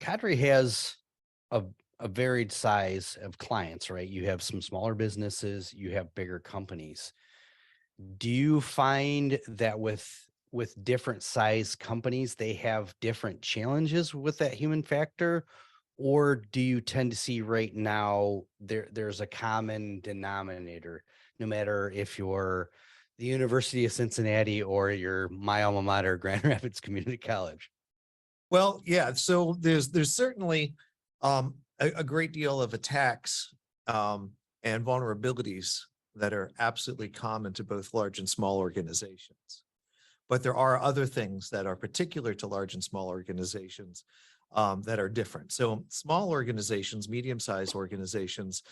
Cadre has a, a varied size of clients, right? You have some smaller businesses, you have bigger companies. Do you find that with different size companies, they have different challenges with that human factor? Or do you tend to see right now there's a common denominator, no matter if you're the University of Cincinnati or you're my alma mater, Grand Rapids Community College? Well, yeah. So there's certainly a great deal of attacks and vulnerabilities that are absolutely common to both large and small organizations. But there are other things that are particular to large and small organizations that are different. So small organizations, medium-sized organizations,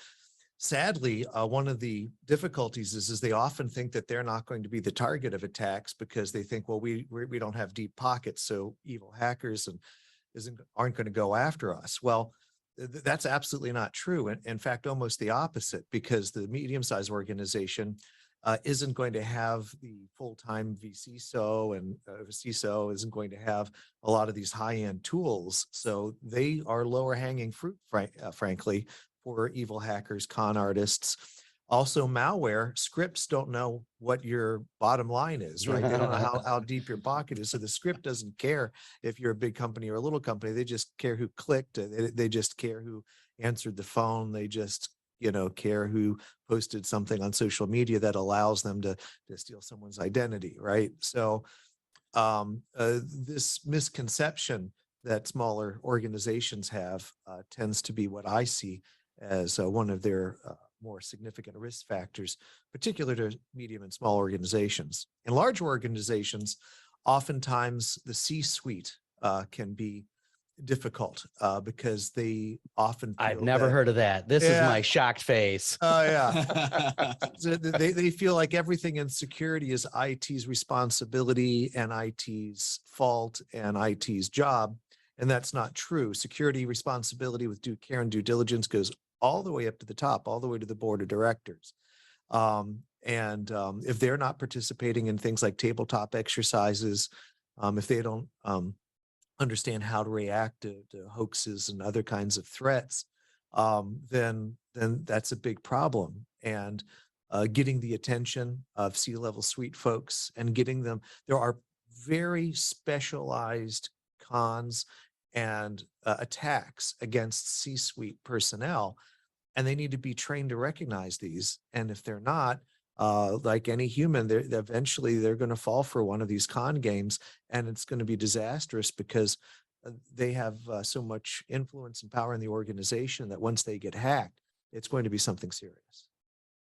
sadly, one of the difficulties is they often think that they're not going to be the target of attacks because they think, well, we don't have deep pockets, so evil hackers aren't going to go after us. Well, that's absolutely not true. And in fact, almost the opposite, because the medium-sized organization isn't going to have the full-time VCSO, and CISO isn't going to have a lot of these high-end tools. So they are lower hanging fruit, frankly, for evil hackers, con artists. Also, malware scripts don't know what your bottom line is, right? They don't know how deep your pocket is. So the script doesn't care if you're a big company or a little company. They just care who clicked. They just care who answered the phone. They just care who posted something on social media that allows them to steal someone's identity, right? So this misconception that smaller organizations have tends to be what I see as one of their more significant risk factors, particular to medium and small organizations. In large organizations, oftentimes the C-suite can be difficult because they often I've feel never that, heard of that. This is yeah, my shocked face. oh yeah. So they feel like everything in security is IT's responsibility and IT's fault and IT's job. And that's not true. Security responsibility with due care and due diligence goes all the way up to the top, all the way to the board of directors. If they're not participating in things like tabletop exercises, if they don't understand how to react to hoaxes and other kinds of threats, then that's a big problem. And getting the attention of C-level suite folks and getting them, there are very specialized cons and attacks against C-suite personnel, and they need to be trained to recognize these. And if they're not, like any human, eventually they're going to fall for one of these con games, and it's going to be disastrous because they have so much influence and power in the organization that once they get hacked, it's going to be something serious.